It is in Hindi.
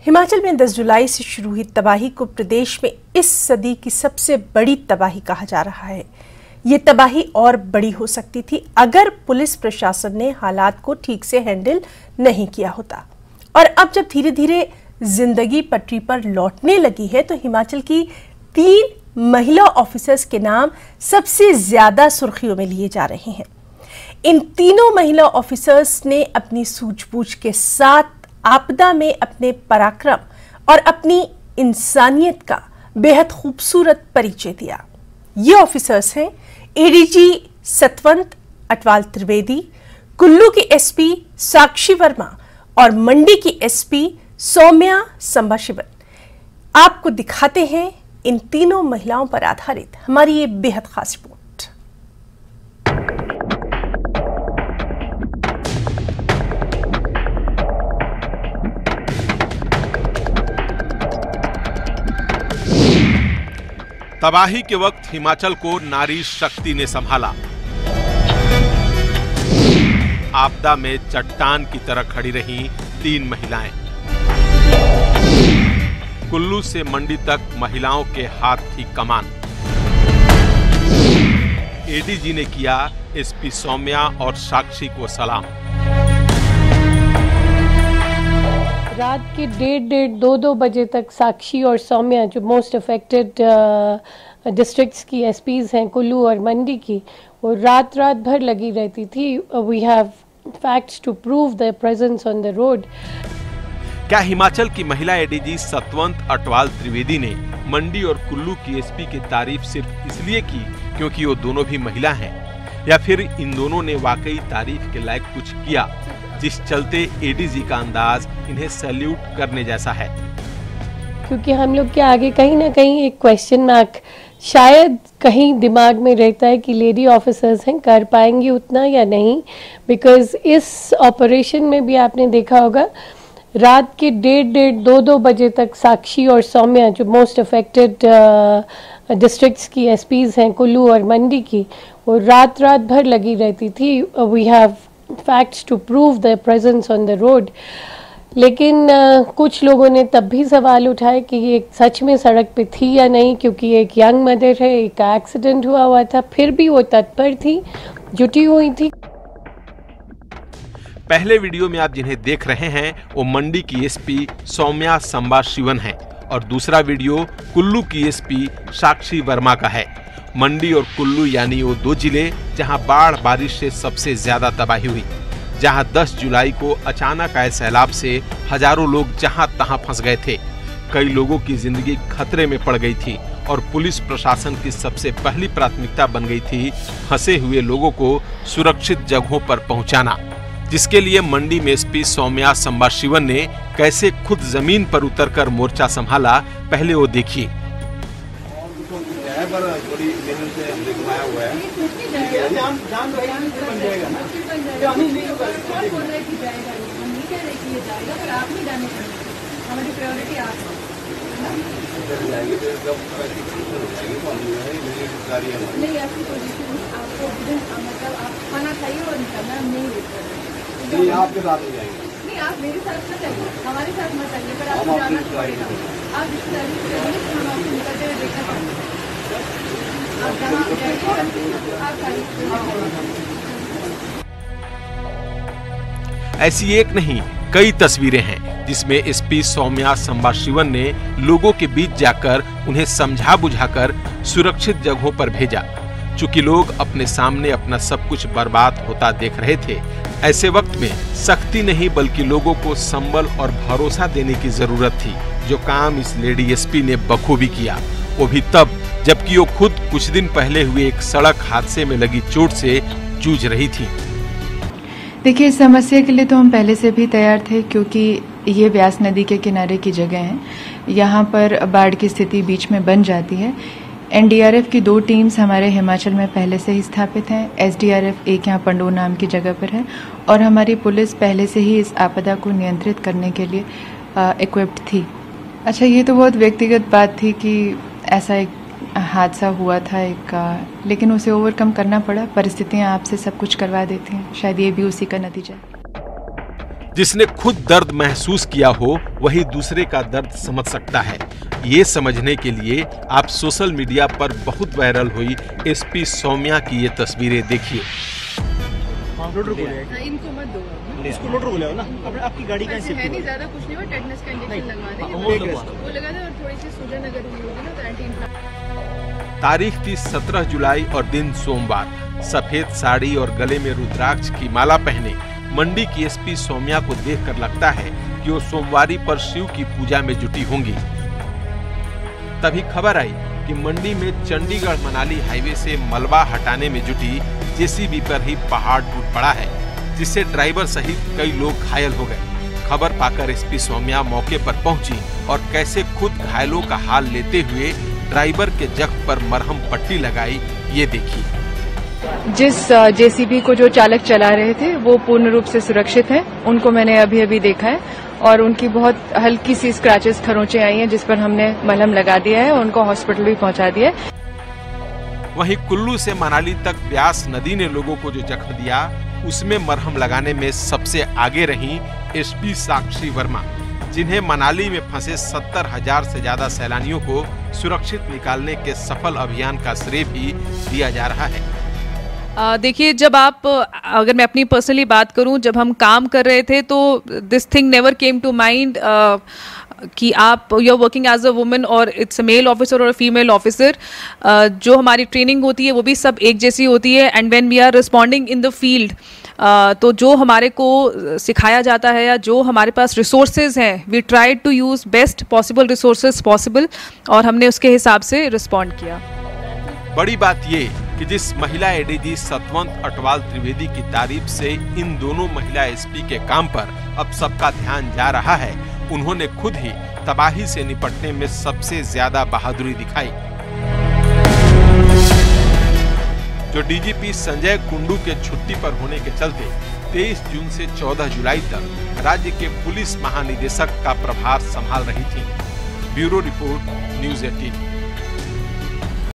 हिमाचल में 10 जुलाई से शुरू हुई तबाही को प्रदेश में इस सदी की सबसे बड़ी तबाही कहा जा रहा है। ये तबाही और बड़ी हो सकती थी अगर पुलिस प्रशासन ने हालात को ठीक से हैंडल नहीं किया होता। और अब जब धीरे धीरे जिंदगी पटरी पर लौटने लगी है तो हिमाचल की 3 महिला ऑफिसर्स के नाम सबसे ज्यादा सुर्खियों में लिए जा रहे हैं। इन तीनों महिला ऑफिसर्स ने अपनी सूझबूझ के साथ आपदा में अपने पराक्रम और अपनी इंसानियत का बेहद खूबसूरत परिचय दिया। ये ऑफिसर्स हैं एडीजी सतवंत अटवाल त्रिवेदी, कुल्लू की एसपी साक्षी वर्मा और मंडी की एसपी सौम्या संभाशिवन। आपको दिखाते हैं इन तीनों महिलाओं पर आधारित हमारी ये बेहद खास रिपोर्ट। तबाही के वक्त हिमाचल को नारी शक्ति ने संभाला। आपदा में चट्टान की तरह खड़ी रहीं 3 महिलाएं। कुल्लू से मंडी तक महिलाओं के हाथ थी कमान। एडीजी ने किया एसपी सौम्या और साक्षी को सलाम। रात के 1:30-2 बजे तक साक्षी और सौम्या, जो मोस्ट अफेक्टेड डिस्ट्रिक्ट्स की एसपीज हैं कुल्लू और मंडी की, वो रात भर लगी रहती थी। We have facts to prove their presence on the road. क्या हिमाचल की महिला एडीजी सतवंत अटवाल त्रिवेदी ने मंडी और कुल्लू की एसपी की तारीफ सिर्फ इसलिए की क्योंकि वो दोनों भी महिला हैं, या फिर इन दोनों ने वाकई तारीफ के लायक कुछ किया जिस चलते एडीजी का अंदाज इन्हें सैल्यूट करने जैसा है? क्योंकि हम लोग के आगे कहीं ना कहीं एक क्वेश्चन मार्क शायद कहीं दिमाग में रहता है कि लेडी ऑफिसर्स हैं, कर पाएंगी उतना या नहीं। बिकॉज इस ऑपरेशन में भी आपने देखा होगा रात के 1:30-2 बजे तक साक्षी और सौम्या, जो मोस्ट अफेक्टेड डिस्ट्रिक्ट्स की एसपीज हैं कुल्लू और मंडी की, वो रात भर लगी रहती थी। We have facts to prove their presence on the road. लेकिन कुछ लोगों ने तब भी सवाल उठाए कि ये सच में सड़क पे थी या नहीं, क्योंकि एक यंग मदर है, एक एक्सीडेंट हुआ था, फिर भी वो तत्पर थी, जुटी हुई थी। पहले वीडियो में आप जिन्हें देख रहे हैं वो मंडी की एसपी सौम्या संभाशिवन है और दूसरा वीडियो कुल्लू की एसपी साक्षी वर्मा का है। मंडी और कुल्लू यानी वो 2 जिले जहां बाढ़ बारिश से सबसे ज्यादा तबाही हुई, जहां 10 जुलाई को अचानक आए सैलाब से हजारों लोग जहां तहां फंस गए थे। कई लोगों की जिंदगी खतरे में पड़ गई थी और पुलिस प्रशासन की सबसे पहली प्राथमिकता बन गई थी फंसे हुए लोगों को सुरक्षित जगहों पर पहुंचाना, जिसके लिए मंडी में एसपी सौम्या संभाशिवन ने कैसे खुद जमीन पर उतरकर मोर्चा संभाला, पहले वो देखिए। नहीं, आपके साथ नहीं जाएंगे। नहीं, आप मेरे साथ मत आइए, हमारे साथ मत आइए, पर आपको जाना पड़ेगा। आप रिश्तेदारी करेंगे तो हम आपको निकलते हुए देखना चाहेंगे। आप जहाँ जाएंगे आप ऐसी एक नहीं कई तस्वीरें हैं जिसमें एसपी सौम्या संभाशिवन ने लोगों के बीच जाकर उन्हें समझा बुझाकर सुरक्षित जगहों पर भेजा। चूंकि लोग अपने सामने अपना सब कुछ बर्बाद होता देख रहे थे, ऐसे वक्त में सख्ती नहीं बल्कि लोगों को संबल और भरोसा देने की जरूरत थी, जो काम इस लेडी एसपी ने बखूबी किया, वो भी तब जबकि वो खुद कुछ दिन पहले हुए एक सड़क हादसे में लगी चोट से जूझ रही थी। देखिए, इस समस्या के लिए तो हम पहले से भी तैयार थे, क्योंकि ये व्यास नदी के किनारे की जगह है। यहाँ पर बाढ़ की स्थिति बीच में बन जाती है। एनडीआरएफ की 2 टीम्स हमारे हिमाचल में पहले से ही स्थापित हैं। एसडीआरएफ एक यहाँ पंडोर नाम की जगह पर है और हमारी पुलिस पहले से ही इस आपदा को नियंत्रित करने के लिए इक्विप्ड थी। अच्छा, ये तो बहुत व्यक्तिगत बात थी कि ऐसा एक हादसा हुआ था लेकिन उसे ओवरकम करना पड़ा। परिस्थितियां आपसे सब कुछ करवा देती हैं, शायद ये भी उसी का नतीजा है। जिसने खुद दर्द महसूस किया हो वही दूसरे का दर्द समझ सकता है। ये समझने के लिए आप सोशल मीडिया पर बहुत वायरल हुई एसपी सौम्या की ये तस्वीरें देखिए। इनको मत दो, इसको लोडर बोले हो ना, आपकी गाड़ी का है नहीं ज्यादा कुछ नहीं हुआ, टेटनस का इंजेक्शन लगवा देंगे, वो लगा दे और थोड़ी सी सूजन अगर हुई होगी ना तो एंटी। तारीख थी 17 जुलाई और दिन सोमवार। सफेद साड़ी और गले में रुद्राक्ष की माला पहने मंडी की एसपी सौम्या को देखकर लगता है कि वो सोमवारी पर शिव की पूजा में जुटी होंगी। तभी खबर आई कि मंडी में चंडीगढ़ मनाली हाईवे से मलबा हटाने में जुटी जेसीबी पर ही पहाड़ टूट पड़ा है, जिससे ड्राइवर सहित कई लोग घायल हो गए। खबर पाकर एसपी सौम्या मौके पर पहुंची और कैसे खुद घायलों का हाल लेते हुए ड्राइवर के जख्म पर मरहम पट्टी लगाई, ये देखिए। जिस जेसीबी को जो चालक चला रहे थे वो पूर्ण रूप से सुरक्षित हैं। उनको मैंने अभी अभी देखा है और उनकी बहुत हल्की सी स्क्रैचेस, खरोंचे आई हैं, जिस पर हमने मलहम लगा दिया है और उनको हॉस्पिटल भी पहुंचा दिया है। वहीं कुल्लू से मनाली तक ब्यास नदी ने लोगों को जो जख्म दिया, उसमें मरहम लगाने में सबसे आगे रही एसपी साक्षी वर्मा, जिन्हें मनाली में फंसे 70,000 से ज्यादा सैलानियों को सुरक्षित निकालने के सफल अभियान का श्रेय भी दिया जा रहा है। देखिए, जब आप, अगर मैं अपनी पर्सनली बात करूं, जब हम काम कर रहे थे तो this thing never came to mind कि आप you are working as a woman और इट्स अ मेल ऑफिसर और अ फीमेल ऑफिसर। जो हमारी ट्रेनिंग होती है वो भी सब एक जैसी होती है, and when we are responding in the field, तो जो हमारे को सिखाया जाता है या जो हमारे पास रिसोर्सेज हैं, we try to use best possible resources possible, और हमने उसके हिसाब से रिस्पॉन्ड किया। बड़ी बात ये कि जिस महिला एडीजी सतवंत अटवाल त्रिवेदी की तारीफ से इन दोनों महिला एसपी के काम पर अब सबका ध्यान जा रहा है, उन्होंने खुद ही तबाही से निपटने में सबसे ज्यादा बहादुरी दिखाई। जो डीजीपी संजय कुंडू के छुट्टी पर होने के चलते 23 जून से 14 जुलाई तक राज्य के पुलिस महानिदेशक का प्रभार संभाल रही थी। Bureau report, news 18।